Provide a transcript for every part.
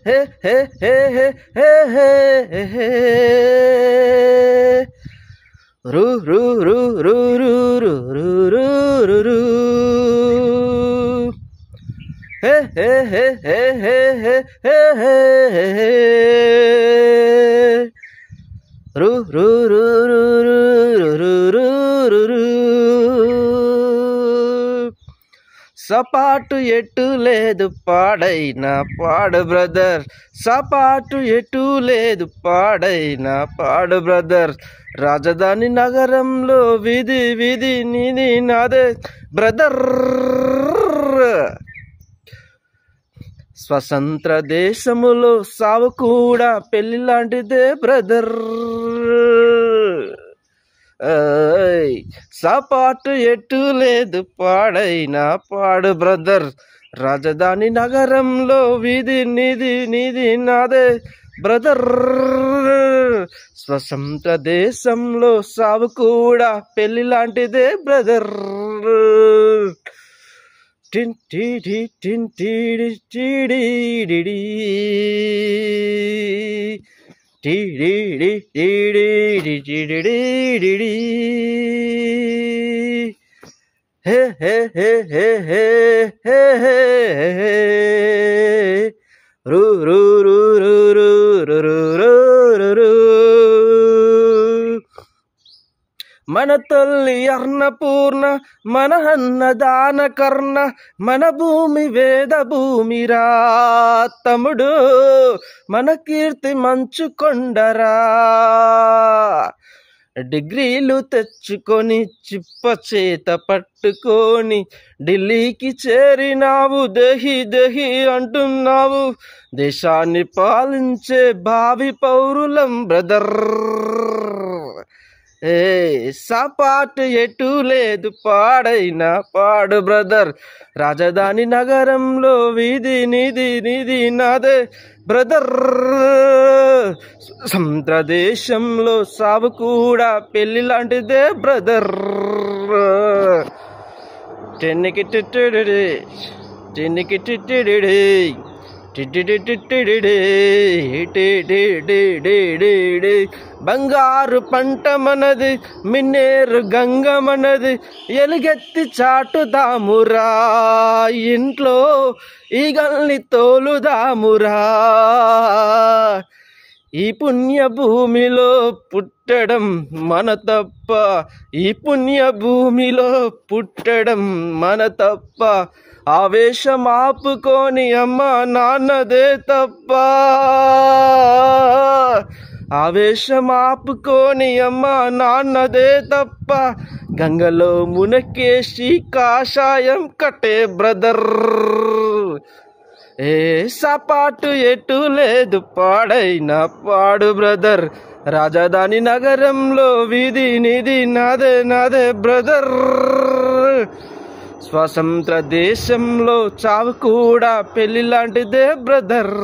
హే హే హే హే హే హే హే రు రు రు రు రు రు రు రు రు రు హే హే హే హే హే హే హే హే రు రు రు రు రు రు రు రు రు సపాటు ఎటు లేదు పాడైనా పాడు బ్రదర్, సపాటు ఎటు లేదు పాడైనా పాడు బ్రదర్. రాజధాని నగరంలో వీధి వీధి నీది నాదే బ్రదర్. స్వతంత్ర దేశములో సావు కూడా పెళ్లి లాంటిదే బ్రదర్. సపాటు ఎటు లేదు పాడైనా పాడు బ్రదర్. రాజధాని నగరంలో వీధి నీది నీది నాదే బ్రదర్. స్వతంత్ర దేశంలో సావు కూడా పెళ్లి లాంటిదే బ్రదర్. టిన్ టీడి టిన్ టీడి టీడి డిడి టీడి టీడి డిడి హే హే హే హే హే హే హే రు రు రు రు రు రు రు రు రు మన తల్లి అన్నపూర్ణ, మన అన్నదాన కర్ణ, మన భూమి వేద భూమిరా తమ్ముడు, మన కీర్తి మంచు కొండరా. డిగ్రీలు తెచ్చుకొని చిప్ప చేత పట్టుకొని ఢిల్లీకి చేరినావు, దహి దహి అంటున్నావు. దేశాన్ని పాలించే భావి పౌరులం బ్రదర్. సపాటు ఎటు లేదు పాడైనా పాడు బ్రదర్. రాజధాని నగరంలో వీధి నీది నీది నాదే బ్రదర్. స్వతంత్ర దేశంలో సావు కూడా పెళ్లి లాంటిదే బ్రదర్. టెన్నికి టిట్టిడి టెన్నికి టిట్టిడి బంగారు పంట మనది, మిన్నేరు గంగ మనది, ఎలుగెత్తి చాటుదామురా, ఇంట్లో ఈగల్ని తోలుదామురా. ఈ పుణ్య భూమిలో పుట్టడం మన తప్ప, ఈ పుణ్య భూమిలో పుట్టడం మన తప్ప. ఆవేశం ఆపుకొని అమ్మ నాన్నదే తప్ప, ఆవేశం ఆపుకొని అమ్మ నాన్నదే తప్ప. గంగలో మునకేసి కాషాయం కట్టే బ్రదర్. సపాటు ఎటు లేదు పాడైనా పాడు బ్రదర్. రాజధాని నగరంలో వీధి నీది నాదే నాదే బ్రదర్. స్వతంత్ర దేశంలో చావు కూడా పెళ్లి లాంటిదే బ్రదర్.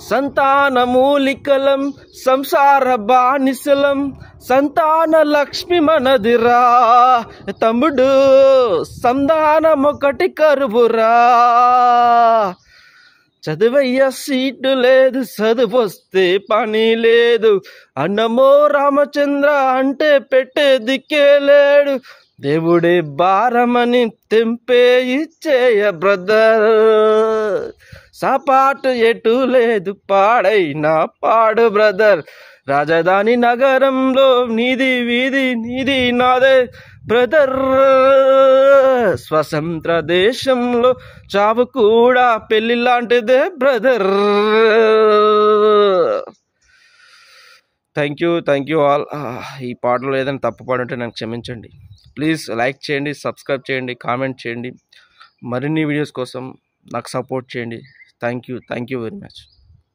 సంతాన మూలికలం సంసార బానిసలం, సంతాన లక్ష్మి మనదిరా తమ్ముడు, సంధానమొకటి కరువురా. చదువయ్య సీటు లేదు, చదువొస్తే పని లేదు, అన్నమో రామచంద్ర అంటే పెట్టే దిక్కే లేడు. దేవుడే భారమని తెంపే ఇచ్చేయ బ్రదర్. సపాటు ఎటు లేదు పాడైనా పాడు బ్రదర్. రాజధాని నగరంలో నీది వీధి నీది నాదే బ్రదర్. స్వతంత్ర దేశంలో చావు కూడా పెళ్లి లాంటిదే బ్రదర్. Thank you all. ఈ పాటలో ఏదైనా తప్పు పాడుంటే నాకు క్షమించండి. ప్లీజ్ లైక్ చేయండి, సబ్స్క్రైబ్ చేయండి, కామెంట్ చేయండి. మరిన్ని వీడియోస్ కోసం నాకు సపోర్ట్ చేయండి. Thank you very much.